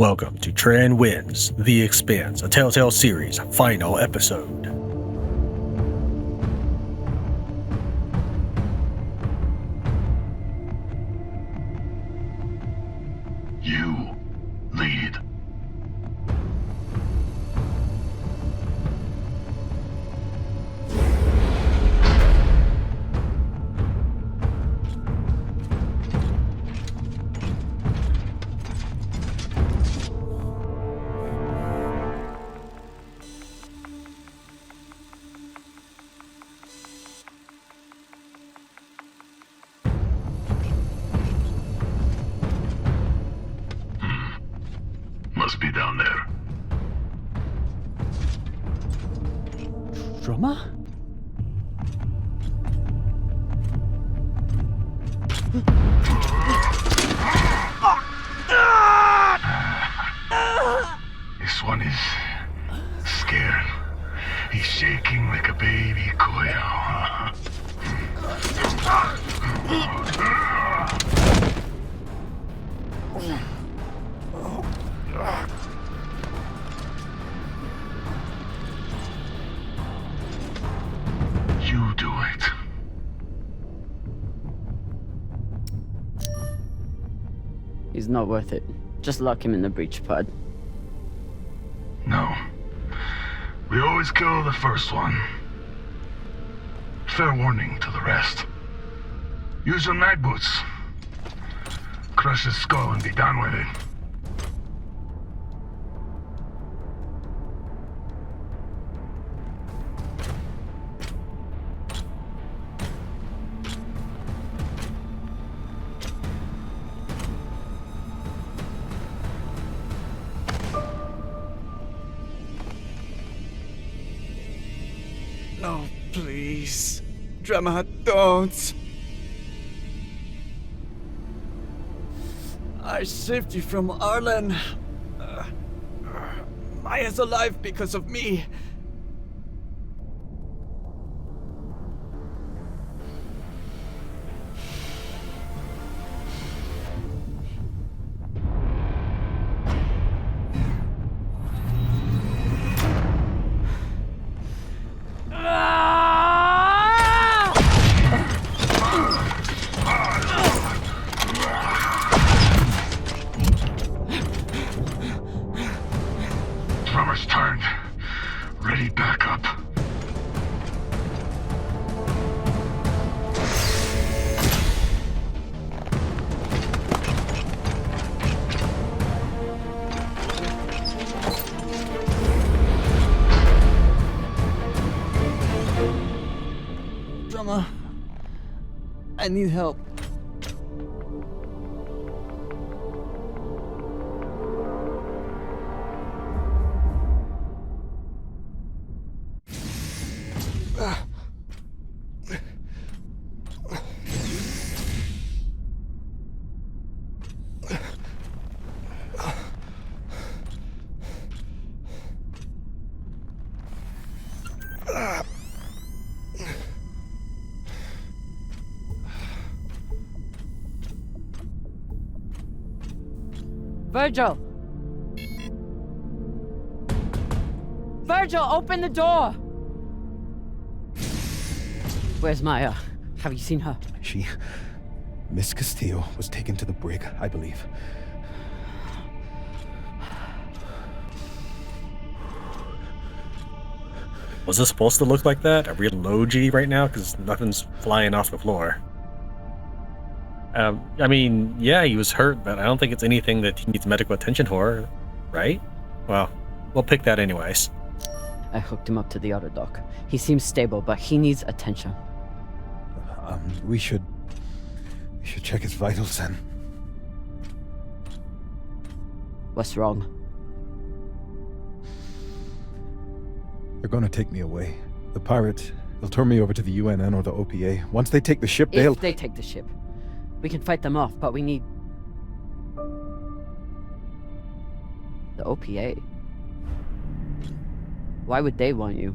Welcome to Tran Wins, The Expanse, a Telltale series final episode. You lead. Must be down there. Drummer? This one is scared. He's shaking like a baby coil. You do it. He's not worth it. Just lock him in the breach pod. No. We always kill the first one. Fair warning to the rest. Use your night boots. Crush his skull and be done with it. No, please. Drama, don't. I saved you from Arlen. Maya's alive because of me. Drummer's turned. Ready back up. Drama, I need help. Virgil! Virgil, open the door! Where's Maya? Have you seen her? Miss Castillo was taken to the brig, I believe. Was this supposed to look like that? Are we low G right now? Because nothing's flying off the floor. I mean, yeah, he was hurt, but I don't think it's anything that he needs medical attention for, right? Well, we'll pick that anyways. I hooked him up to the other dock. He seems stable, but he needs attention. We should check his vitals then. What's wrong? They're gonna take me away. The pirates, they'll turn me over to the UNN or the OPA. Once they take the ship, they'll... If they take the ship. We can fight them off, but we need... the OPA. Why would they want you?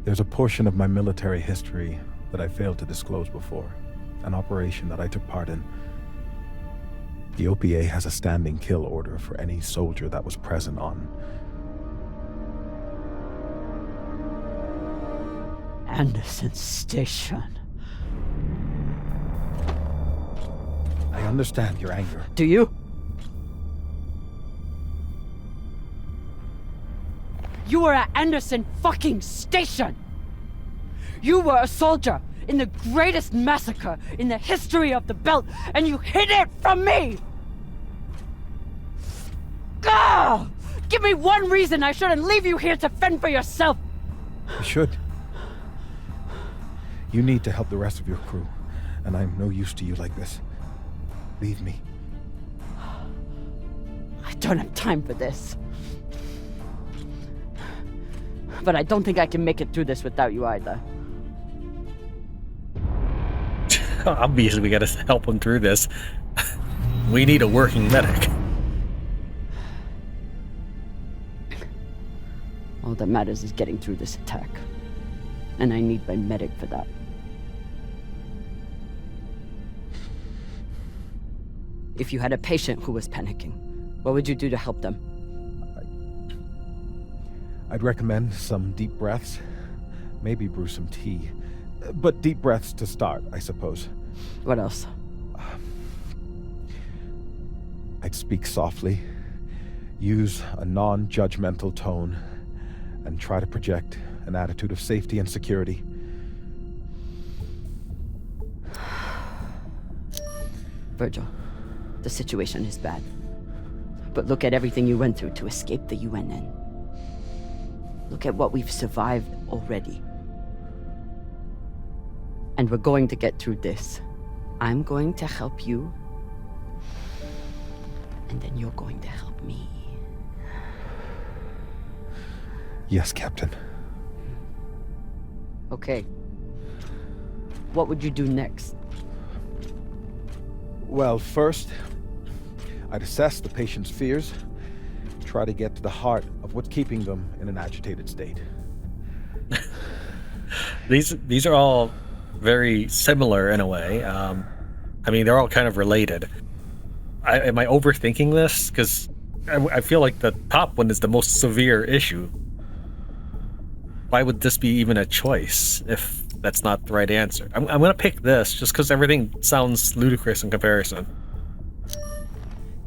There's a portion of my military history that I failed to disclose before. An operation that I took part in. The OPA has a standing kill order for any soldier that was present on Anderson Station. I understand your anger. Do you? You were at Anderson fucking Station! You were a soldier in the greatest massacre in the history of the belt, and you hid it from me! Gah! Give me one reason I shouldn't leave you here to fend for yourself! You should. You need to help the rest of your crew, and I'm no use to you like this. Leave me. I don't have time for this. But I don't think I can make it through this without you either. Obviously, we gotta help him through this. We need a working medic. All that matters is getting through this attack. And I need my medic for that. If you had a patient who was panicking, what would you do to help them? I'd recommend some deep breaths. Maybe brew some tea. But deep breaths to start, I suppose. What else? I'd speak softly, use a non-judgmental tone, and try to project an attitude of safety and security. Virgil, the situation is bad. But look at everything you went through to escape the UNN. Look at what we've survived already. And we're going to get through this. I'm going to help you. And then you're going to help me. Yes, Captain. Okay. What would you do next? Well, first, I'd assess the patient's fears, try to get to the heart of what's keeping them in an agitated state. These are all very similar in a way. I mean, they're all kind of related. Am I overthinking this? Because I feel like the top one is the most severe issue. Why would this be even a choice if that's not the right answer? I'm going to pick this just because everything sounds ludicrous in comparison.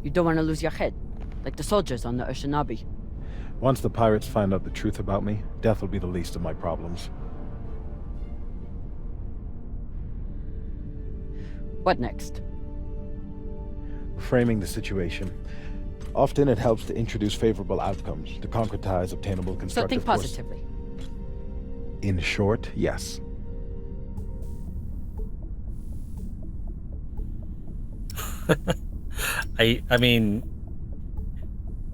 You don't want to lose your head, like the soldiers on the Oceanabi. Once the pirates find out the truth about me, death will be the least of my problems. What next? Framing the situation. Often it helps to introduce favorable outcomes, to concretize obtainable So constructive think course. positively. In short, yes. I mean,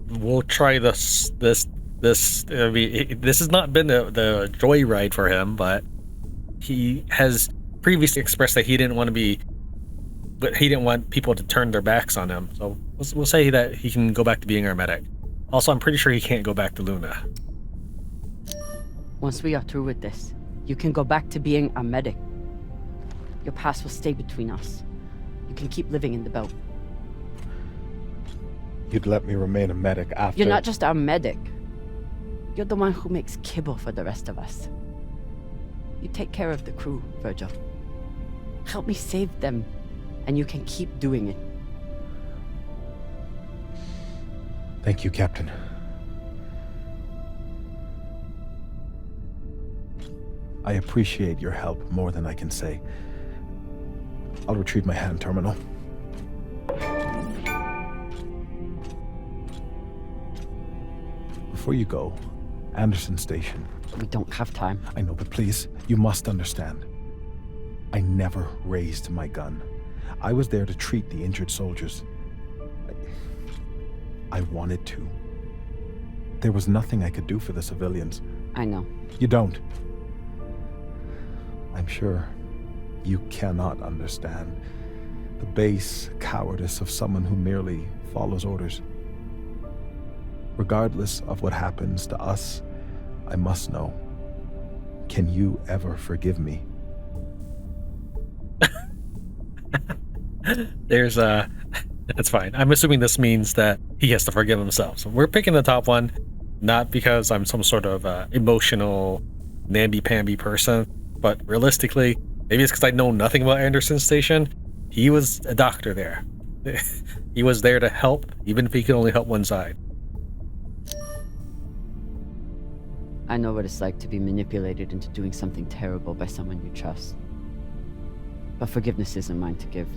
we'll try this. I mean, this has not been the joyride for him, but he has previously expressed that he didn't want people to turn their backs on him. So we'll say that he can go back to being our medic. Also, I'm pretty sure he can't go back to Luna. Once we are through with this, you can go back to being a medic. Your past will stay between us. You can keep living in the belt. You'd let me remain a medic after... You're not just our medic. You're the one who makes kibble for the rest of us. You take care of the crew, Virgil. Help me save them, and you can keep doing it. Thank you, Captain. I appreciate your help more than I can say. I'll retrieve my hand terminal. Before you go, Anderson Station. We don't have time. I know, but please, you must understand. I never raised my gun. I was there to treat the injured soldiers. I wanted to. There was nothing I could do for the civilians. I know. You don't. I'm sure you cannot understand the base cowardice of someone who merely follows orders. Regardless of what happens to us, I must know. Can you ever forgive me? There's That's fine. I'm assuming this means that he has to forgive himself. So we're picking the top one, not because I'm some sort of emotional namby-pamby person, but realistically, maybe it's because I know nothing about Anderson Station. He was a doctor there. He was there to help, even if he could only help one side. I know what it's like to be manipulated into doing something terrible by someone you trust. But forgiveness isn't mine to give.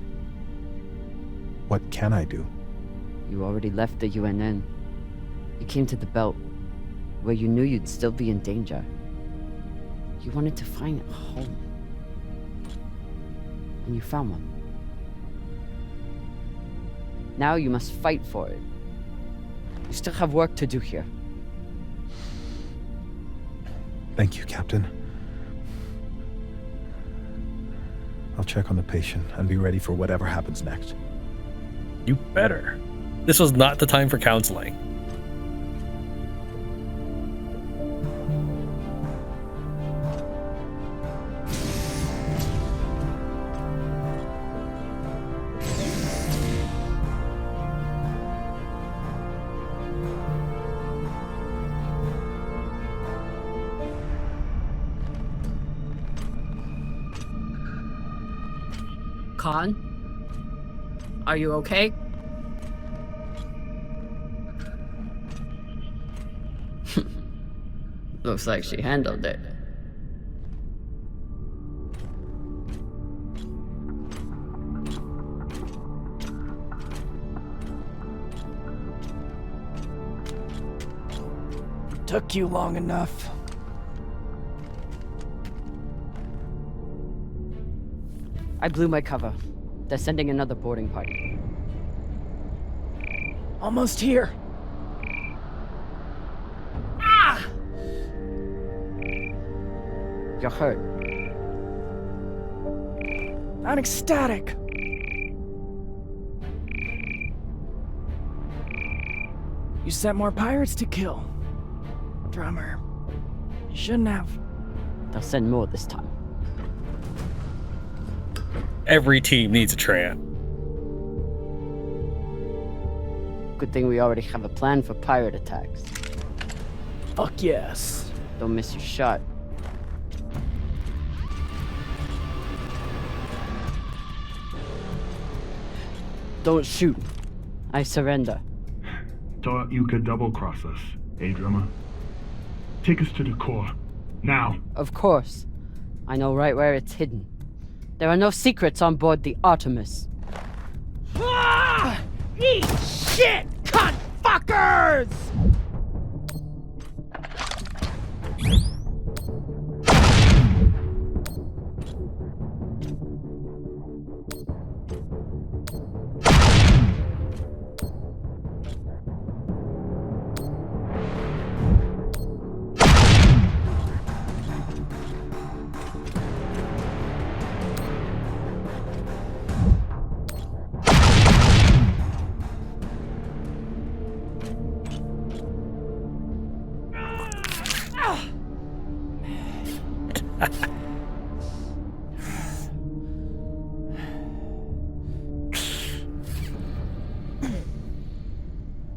What can I do? You already left the UNN. You came to the Belt, where you knew you'd still be in danger. You wanted to find a home. And you found one. Now you must fight for it. You still have work to do here. Thank you, Captain. I'll check on the patient and be ready for whatever happens next. You better. This was not the time for counseling. Khan? Are you okay? Looks like she handled it. Took you long enough. I blew my cover. They're sending another boarding party. Almost here. You're hurt. Not ecstatic. You sent more pirates to kill. Drummer. You shouldn't have. They'll send more this time. Every team needs a Tran. Good thing we already have a plan for pirate attacks. Fuck yes. Don't miss your shot. Don't shoot. I surrender. Thought you could double-cross us, eh, drummer? Take us to the core. Now. Of course. I know right where it's hidden. There are no secrets on board the Artemis. Ah! Eat shit, cunt fuckers!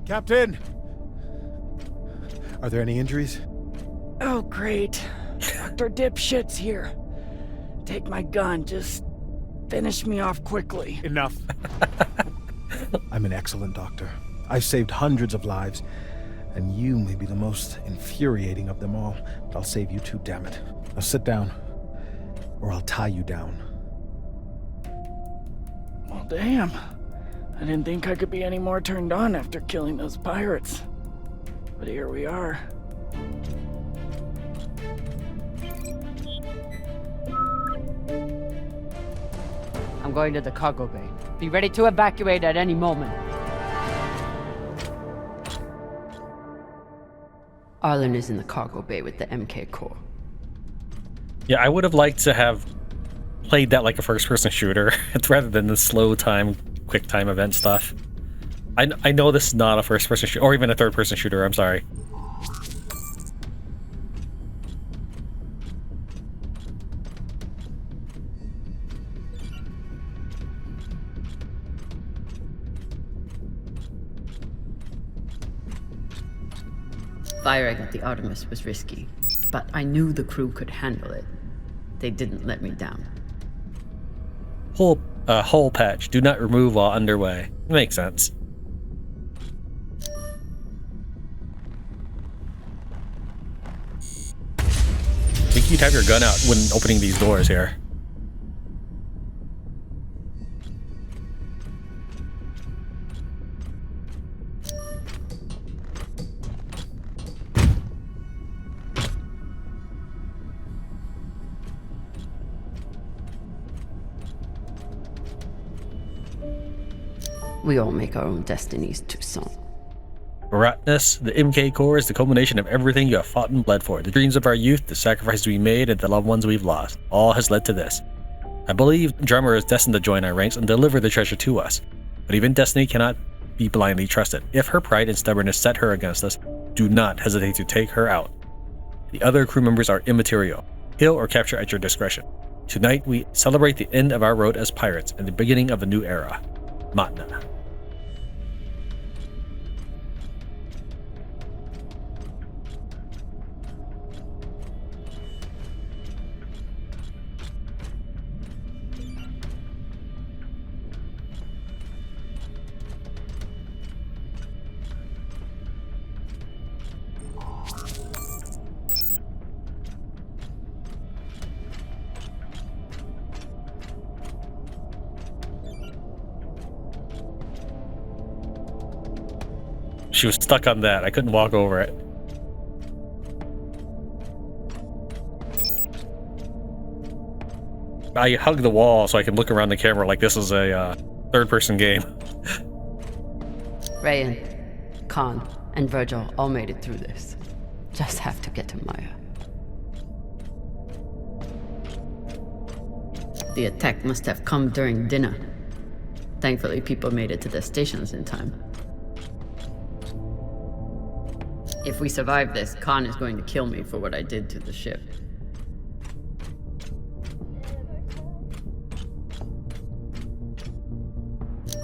Captain! Are there any injuries? Oh, great. Dr. Dipshit's here. Take my gun, just finish me off quickly. Enough. I'm an excellent doctor. I've saved hundreds of lives, and you may be the most infuriating of them all. But I'll save you too, damn it. Now sit down, or I'll tie you down. Well, damn. I didn't think I could be any more turned on after killing those pirates. But here we are. I'm going to the cargo bay. Be ready to evacuate at any moment. Arlen is in the cargo bay with the MK Corps. Yeah, I would have liked to have played that like a first-person shooter rather than the slow time, quick time event stuff. I know this is not a first-person shooter, or even a third-person shooter, I'm sorry. Firing at the Artemis was risky, but I knew the crew could handle it. They didn't let me down. Hull patch. Do not remove while underway. Makes sense. I think you'd have your gun out when opening these doors here. We all make our own destinies, Toussaint. Ratness, the MK core is the culmination of everything you have fought and bled for. The dreams of our youth, the sacrifices we made, and the loved ones we've lost. All has led to this. I believe Drummer is destined to join our ranks and deliver the treasure to us. But even destiny cannot be blindly trusted. If her pride and stubbornness set her against us, do not hesitate to take her out. The other crew members are immaterial. Kill or capture at your discretion. Tonight we celebrate the end of our road as pirates and the beginning of a new era. Matna. She was stuck on that. I couldn't walk over it. I hug the wall so I can look around the camera like this is a third-person game. Rayen, Khan, and Virgil all made it through this. Just have to get to Maya. The attack must have come during dinner. Thankfully, people made it to their stations in time. If we survive this, Khan is going to kill me for what I did to the ship.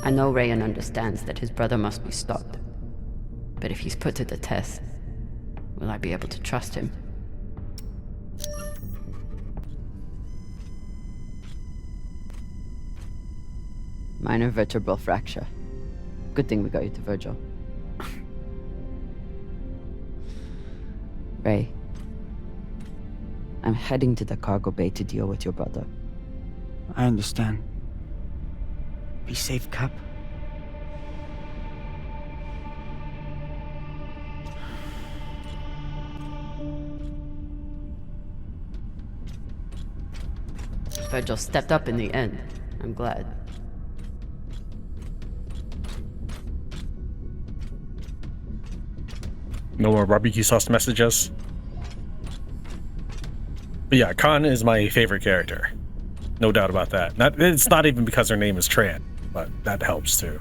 I know Rayen understands that his brother must be stopped. But if he's put to the test, will I be able to trust him? Minor vertebral fracture. Good thing we got you to Virgil. Ray, I'm heading to the cargo bay to deal with your brother. I understand. Be safe, Cap. Virgil stepped up in the end. I'm glad. No more barbecue sauce messages. But yeah, Khan is my favorite character. No doubt about that. It's not even because her name is Tran, but that helps too.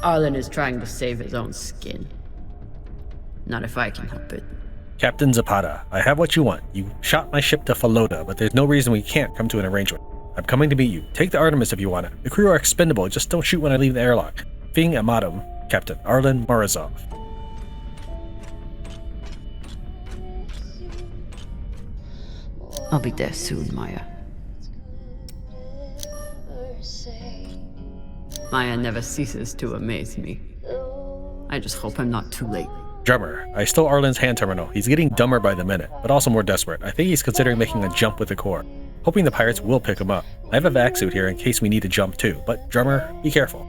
Arlen is trying to save his own skin. Not if I can help it. Captain Zapata, I have what you want. You shot my ship to Falota, but there's no reason we can't come to an arrangement. I'm coming to meet you. Take the Artemis if you want it. The crew are expendable, just don't shoot when I leave the airlock. Fing Amatum, Captain Arlen Morozov. I'll be there soon, Maya. Maya never ceases to amaze me. I just hope I'm not too late. Drummer, I stole Arlen's hand terminal. He's getting dumber by the minute, but also more desperate. I think he's considering making a jump with the core. Hoping the pirates will pick him up. I have a vac suit here in case we need to jump too, but Drummer, be careful.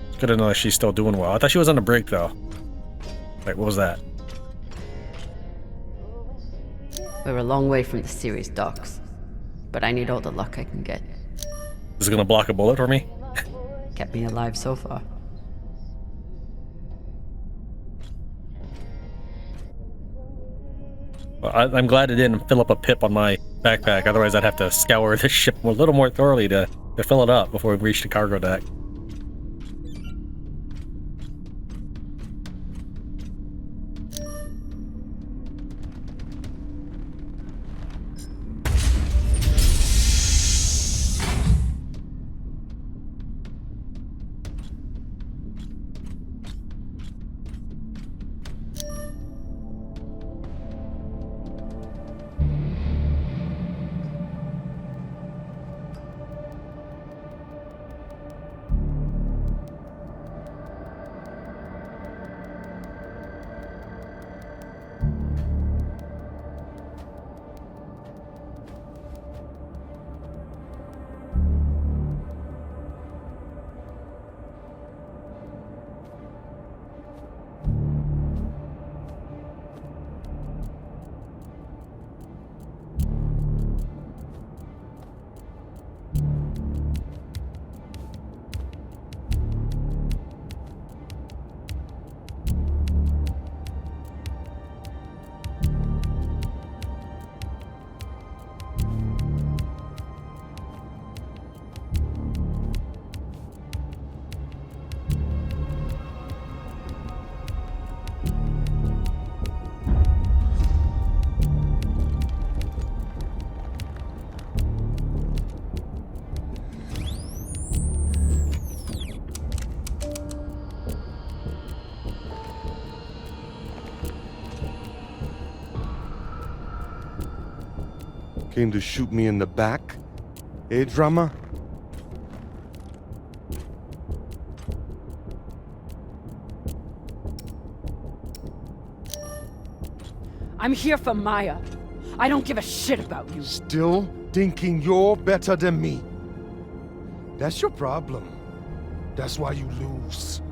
It's good to know that she's still doing well. I thought she was on a break though. Wait, what was that? We're a long way from the Ceres docks, but I need all the luck I can get. Is it gonna block a bullet for me? Kept me alive so far. Well, I'm glad it didn't fill up a pip on my backpack, otherwise I'd have to scour this ship a little more thoroughly to fill it up before we reach the cargo deck. Came to shoot me in the back? Eh, drama? I'm here for Maya. I don't give a shit about you. Still thinking you're better than me. That's your problem. That's why you lose.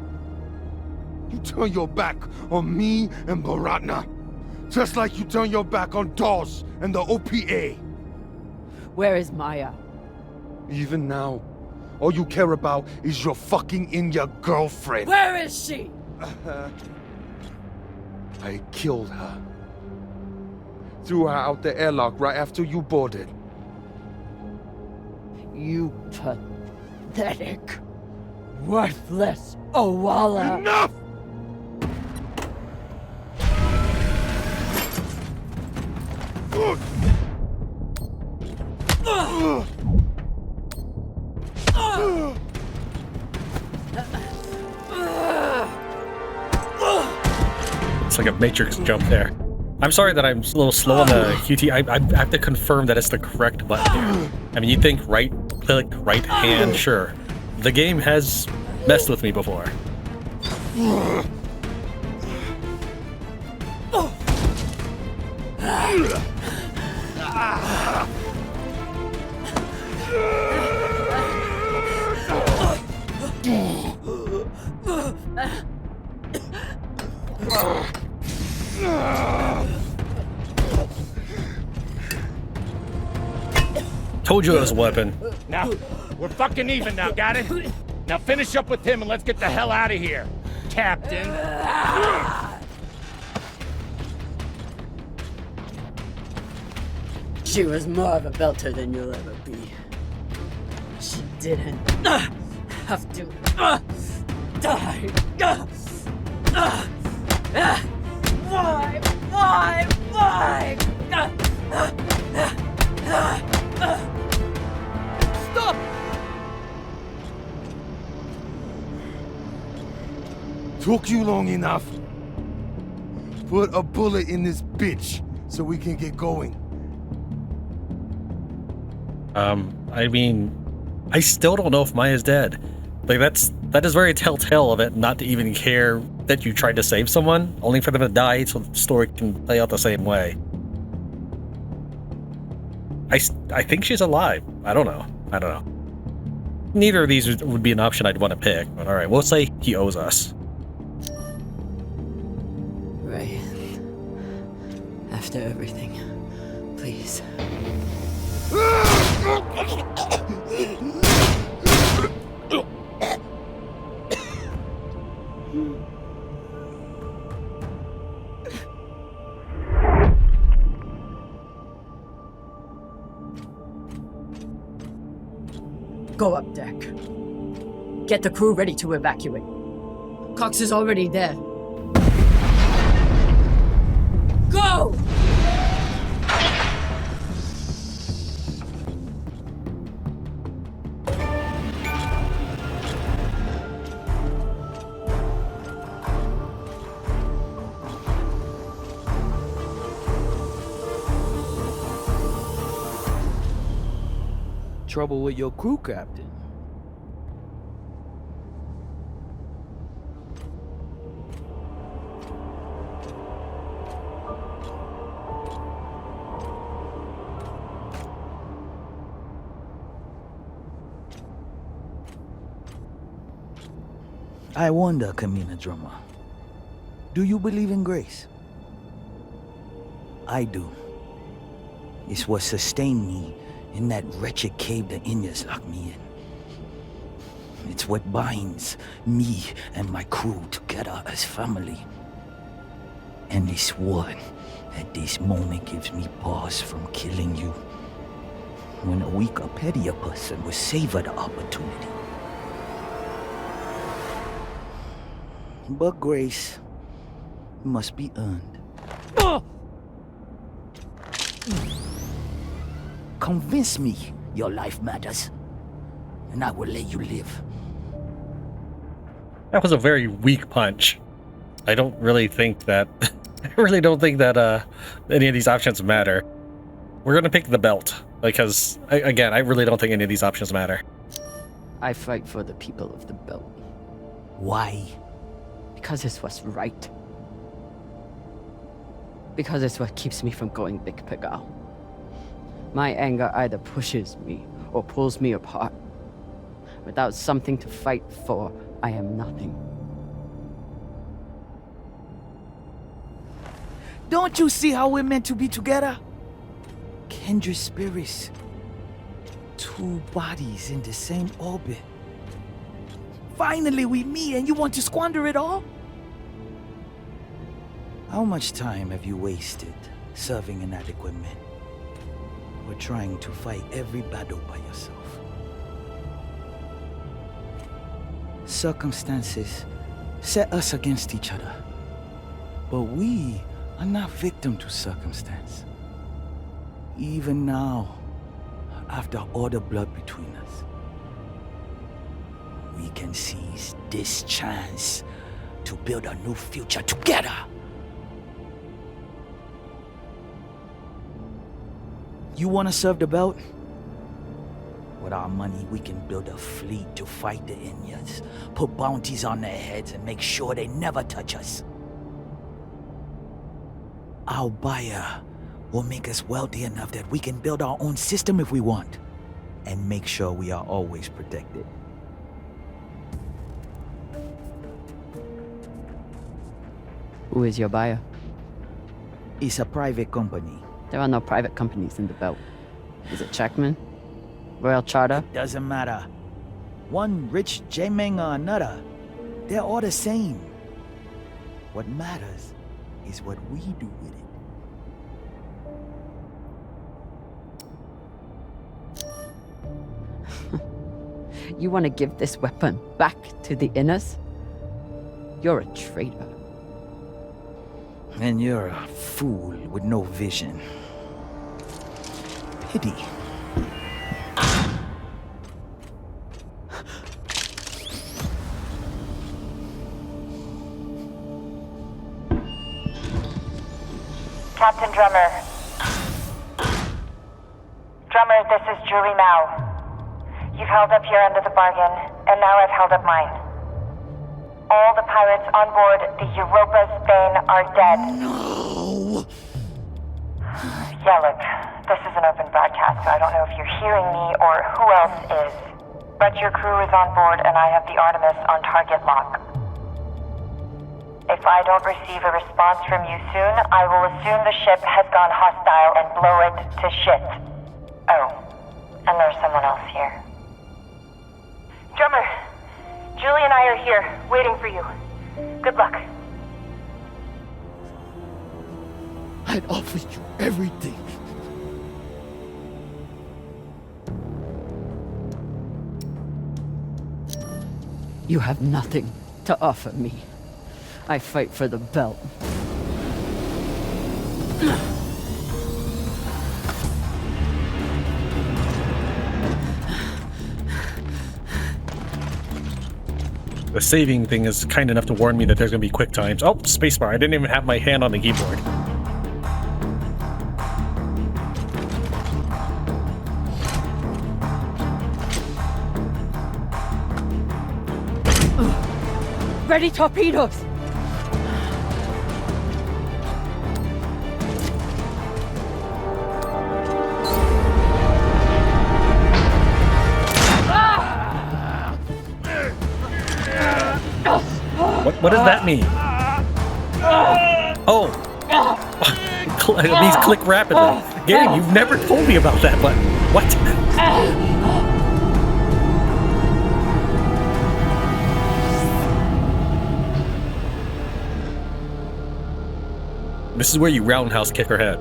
You turn your back on me and Baratna. Just like you turn your back on Dawes and the OPA. Where is Maya? Even now, all you care about is your fucking India girlfriend. Where is she? I killed her. Threw her out the airlock right after you boarded. You pathetic, worthless Owala. Enough! It's like a Matrix jump there. I'm sorry that I'm a little slow on the QT. I have to confirm that it's the correct button here. I mean, you think right click, right hand, sure. The game has messed with me before. Told you it was a weapon. Now, we're fucking even now, got it? Now finish up with him and let's get the hell out of here, Captain. She was more of a belter than you'll ever be. She didn't have to die. Why? Stop! Took you long enough. Put a bullet in this bitch so we can get going. I mean, I still don't know if Maya's dead. Like, that is very telltale of it not to even care that you tried to save someone, only for them to die so the story can play out the same way. I think she's alive. I don't know. Neither of these would be an option I'd want to pick, but alright, we'll say he owes us. Rayen, after everything, please. Go up deck. Get the crew ready to evacuate. Cox is already there. Go! Trouble with your crew, Captain? I wonder, Kamina Drummer, do you believe in grace? I do. It's what sustained me in that wretched cave the Indians locked me in. It's what binds me and my crew together as family. And it's what, at this moment, gives me pause from killing you. When a weaker, pettier person would savor the opportunity. But grace must be earned. Convince me your life matters, and I will let you live. That was a very weak punch. I really don't think that any of these options matter. We're gonna pick the belt because, again, I really don't think any of these options matter. I fight for the people of the belt. Why? Because it's what's right. Because it's what keeps me from going Big Pigal. My anger either pushes me or pulls me apart. Without something to fight for, I am nothing. Don't you see how we're meant to be together? Kindred spirits. Two bodies in the same orbit. Finally we meet and you want to squander it all? How much time have you wasted serving inadequate men? Or trying to fight every battle by yourself? Circumstances set us against each other. But we are not victim to circumstance. Even now, after all the blood between us, we can seize this chance to build a new future together. You want to serve the belt? With our money, we can build a fleet to fight the Inyas, put bounties on their heads, and make sure they never touch us. Our buyer will make us wealthy enough that we can build our own system if we want, and make sure we are always protected. Who is your buyer? It's a private company. There are no private companies in the belt. Is it Checkman? Royal Charter? Doesn't matter. One rich J-Meng or another. They're all the same. What matters is what we do with it. You want to give this weapon back to the Inners? You're a traitor. And you're a fool with no vision. Pity. Captain Drummer. Drummer, this is Julie Mao. You've held up your end of the bargain, and now I've held up mine. All the pirates on board the Europa Spain are dead. No! Yeah, look, this is an open broadcast, so I don't know if you're hearing me or who else is. But your crew is on board, and I have the Artemis on target lock. If I don't receive a response from you soon, I will assume the ship has gone hostile and blow it to shit. Oh, and there's someone else here. Drummer, Julie and I are here, waiting for you. Good luck. I'd offered you everything. You have nothing to offer me. I fight for the belt. The saving thing is kind enough to warn me that there's gonna be quick times. Oh, spacebar. I didn't even have my hand on the keyboard. Ready torpedoes! What does that mean? Oh! These click rapidly. Gary, you've never told me about that, but what? This is where you roundhouse kick her head.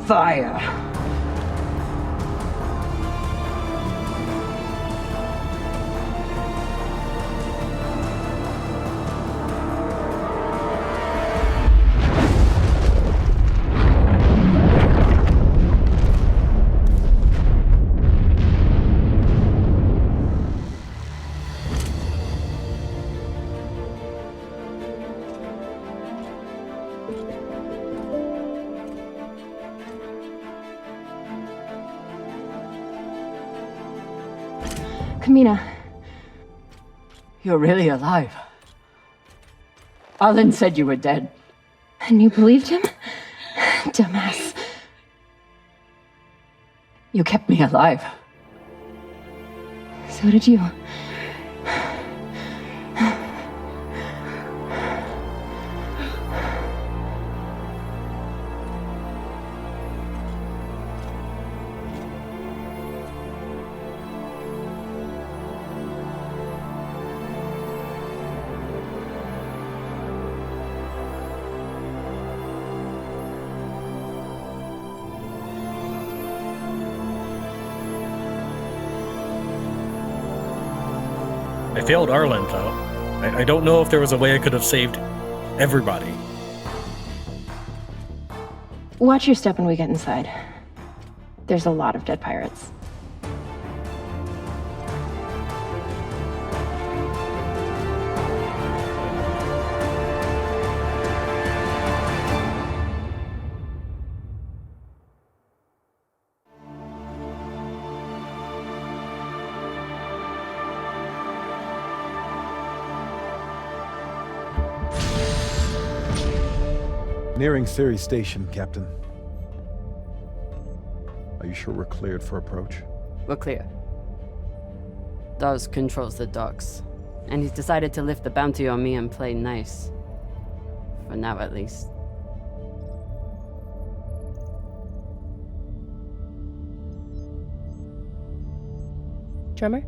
Fire. Kamina. You're really alive. Arlen said you were dead. And you believed him? Dumbass. You kept me alive. So did you. I failed Arlen, though. I don't know if there was a way I could have saved everybody. Watch your step when we get inside. There's a lot of dead pirates. Nearing Ceres Station, Captain. Are you sure we're cleared for approach? We're clear. Dawes controls the docks, and he's decided to lift the bounty on me and play nice. For now, at least. Drummer?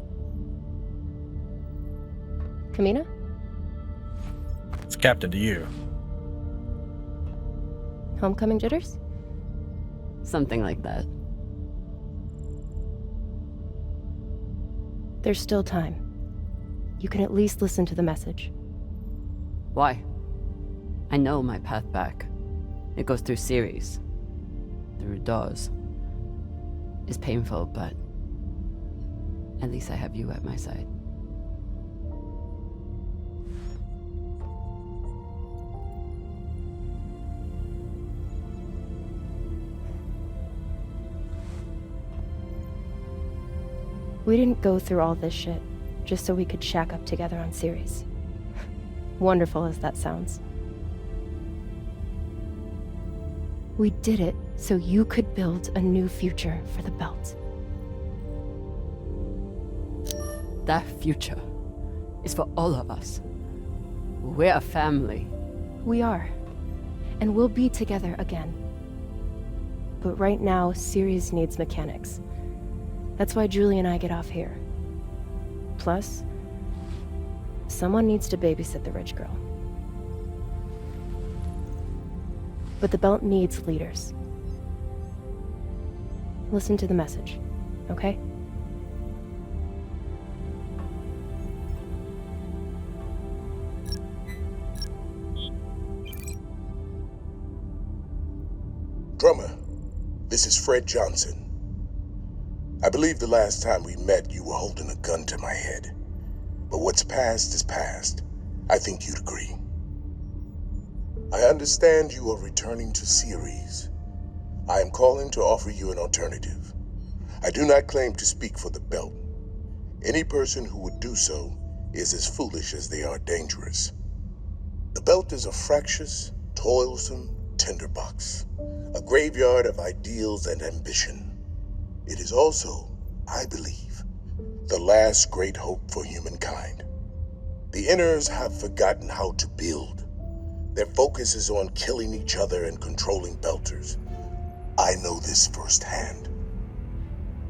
Kamina? It's Captain to you. Homecoming jitters? Something like that. There's still time. You can at least listen to the message. Why? I know my path back. It goes through Ceres. Through Dawes. It's painful, but at least I have you at my side. We didn't go through all this shit just so we could shack up together on Ceres. Wonderful as that sounds. We did it so you could build a new future for the Belt. That future is for all of us. We're a family. We are. And we'll be together again. But right now, Ceres needs mechanics. That's why Julie and I get off here. Plus, someone needs to babysit the rich girl. But the Belt needs leaders. Listen to the message, okay? Drummer, this is Fred Johnson. I believe the last time we met, you were holding a gun to my head. But what's past is past. I think you'd agree. I understand you are returning to Ceres. I am calling to offer you an alternative. I do not claim to speak for the Belt. Any person who would do so is as foolish as they are dangerous. The Belt is a fractious, toilsome tinderbox, a graveyard of ideals and ambition. It is also, I believe, the last great hope for humankind. The Inners have forgotten how to build. Their focus is on killing each other and controlling Belters. I know this firsthand.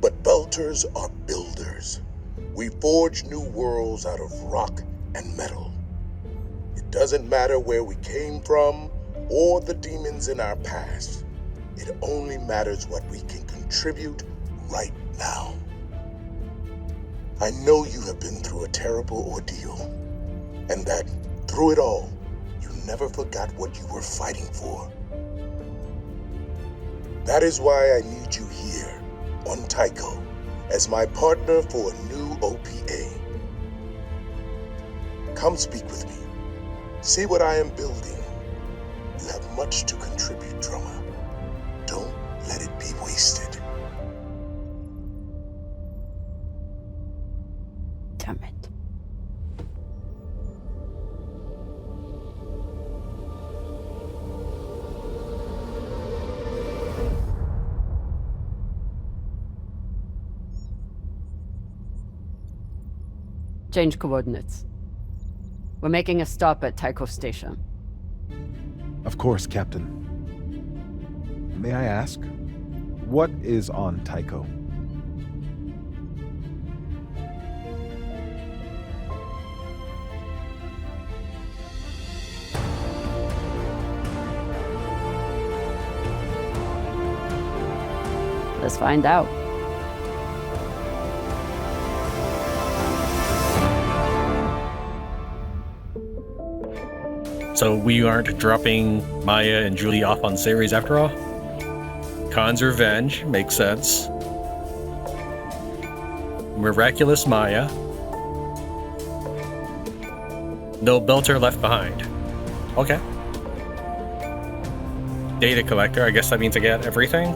But Belters are builders. We forge new worlds out of rock and metal. It doesn't matter where we came from or the demons in our past. It only matters what we can contribute right now. I know you have been through a terrible ordeal, and that through it all, you never forgot what you were fighting for. That is why I need you here on Tycho as my partner for a new OPA. Come speak with me. See what I am building. You have much to contribute, Drummer. Don't let it be wasted. Change coordinates. We're making a stop at Tycho Station. Of course, Captain. May I ask, what is on Tycho? Let's find out. So we aren't dropping Maya and Julie off on Ceres after all? Khan's revenge makes sense. Miraculous Maya. No Belter left behind. Okay. Data collector, I guess that means I get everything.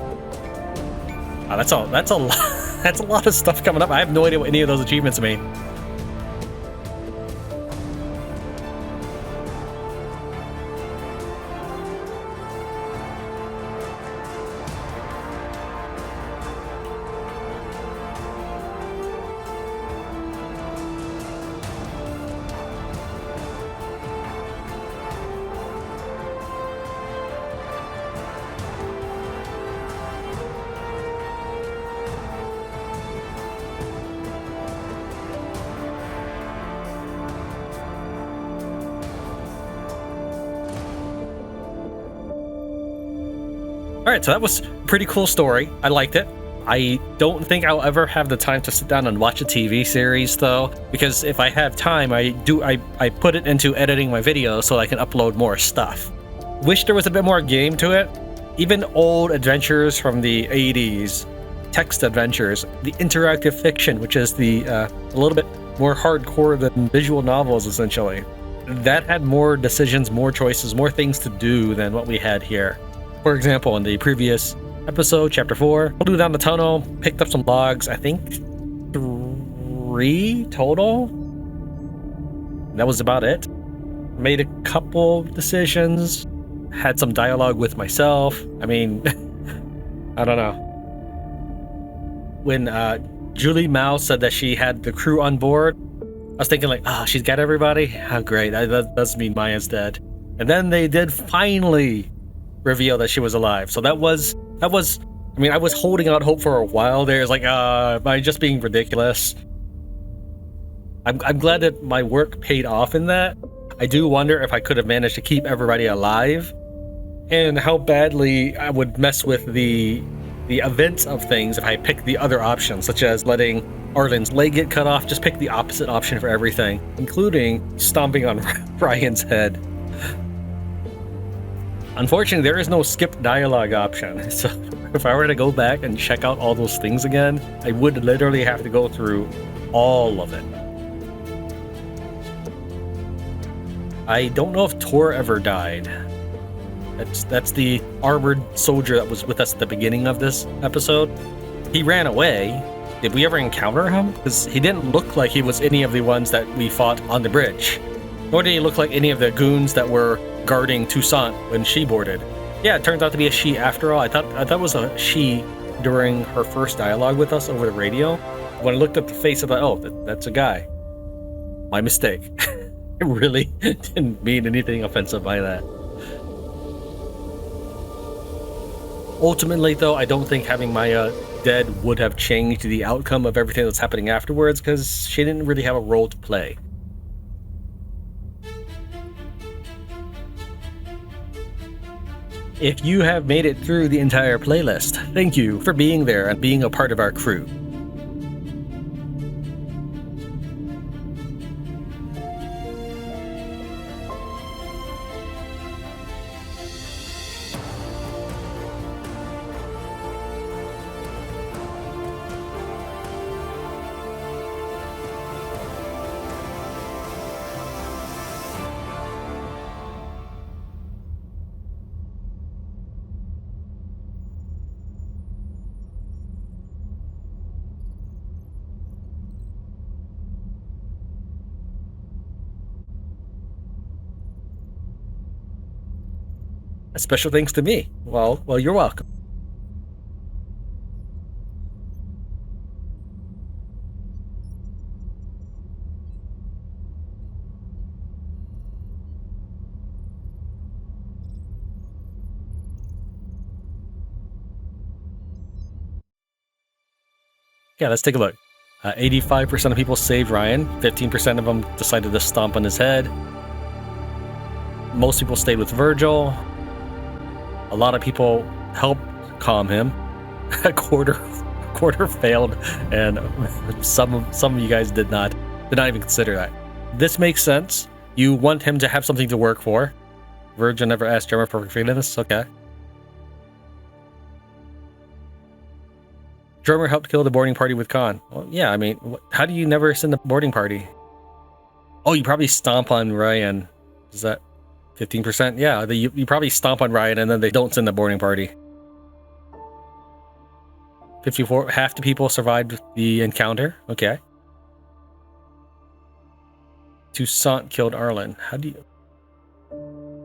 Oh, that's a lot. That's a lot of stuff coming up. I have no idea what any of those achievements mean. Alright, so that was a pretty cool story. I liked it. I don't think I'll ever have the time to sit down and watch a TV series, though, because if I have time, I put it into editing my videos so I can upload more stuff. Wish there was a bit more game to it. Even old adventures from the 80s, text adventures, the interactive fiction, which is the a little bit more hardcore than visual novels, essentially. That had more decisions, more choices, more things to do than what we had here. For example, in the previous episode, Chapter 4, flew down the tunnel, picked up some logs, I think 3 total? That was about it. Made a couple decisions, had some dialogue with myself. I mean, I don't know. When Julie Mao said that she had the crew on board, I was thinking like, oh, she's got everybody? Oh, great, that does mean Maya's dead. And then they did finally reveal that she was alive. So that was I mean, I was holding out hope for a while there. It's like, am I just being ridiculous? I'm glad that my work paid off in that. I do wonder if I could have managed to keep everybody alive and how badly I would mess with the events of things if I picked the other options, such as letting Arlen's leg get cut off. Just pick the opposite option for everything, including stomping on Rayen's head. Unfortunately, there is no skip dialogue option, so if I were to go back and check out all those things again, I would literally have to go through all of it. I don't know if Tor ever died. That's the armored soldier that was with us at the beginning of this episode. He ran away. Did we ever encounter him? Because he didn't look like he was any of the ones that we fought on the bridge. Nor did he look like any of the goons that were guarding Toussaint when she boarded. Yeah, it turns out to be a she after all. I thought it was a she during her first dialogue with us over the radio. When I looked at the face, I thought, oh, that's a guy. My mistake. I really didn't mean anything offensive by that. Ultimately, though, I don't think having Maya dead would have changed the outcome of everything that's happening afterwards, because she didn't really have a role to play. If you have made it through the entire playlist, thank you for being there and being a part of our crew. A special thanks to me. Well, you're welcome. Yeah, let's take a look. 85% of people saved Rayen. 15% of them decided to stomp on his head. Most people stayed with Virgil. A lot of people helped calm him. A quarter failed, and some of you guys did not even consider that. This makes sense. You want him to have something to work for. Virgil never asked Drummer for forgiveness. Okay. Drummer helped kill the boarding party with Khan. Well, yeah, I mean, how do you never send the boarding party? Oh, you probably stomp on Rayen. Is that 15%? Yeah, you probably stomp on Rayen and then they don't send the boarding party. 54, half the people survived the encounter. Okay. Toussaint killed Arlen. How do you...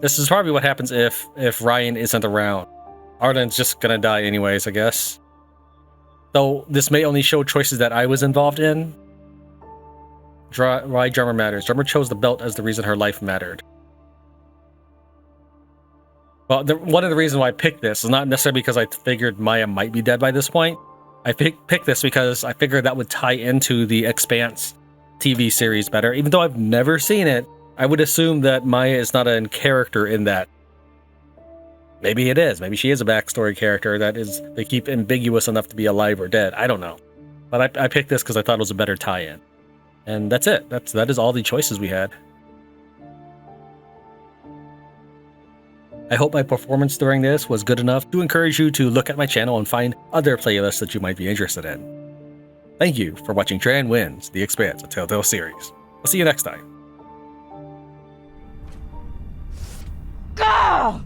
This is probably what happens if Rayen isn't around. Arlen's just gonna die anyways, I guess. Though this may only show choices that I was involved in. Why Drummer matters. Drummer chose the belt as the reason her life mattered. Well, one of the reasons why I picked this is not necessarily because I figured Maya might be dead by this point. I picked this because I figured that would tie into the Expanse TV series better. Even though I've never seen it, I would assume that Maya is not a character in that. Maybe it is. Maybe she is a backstory character that they keep ambiguous enough to be alive or dead. I don't know. But I picked this because I thought it was a better tie-in. And that's it. That is all the choices we had. I hope my performance during this was good enough to encourage you to look at my channel and find other playlists that you might be interested in. Thank you for watching Tran Wins, The Expanse, a Telltale series. I'll see you next time. Go!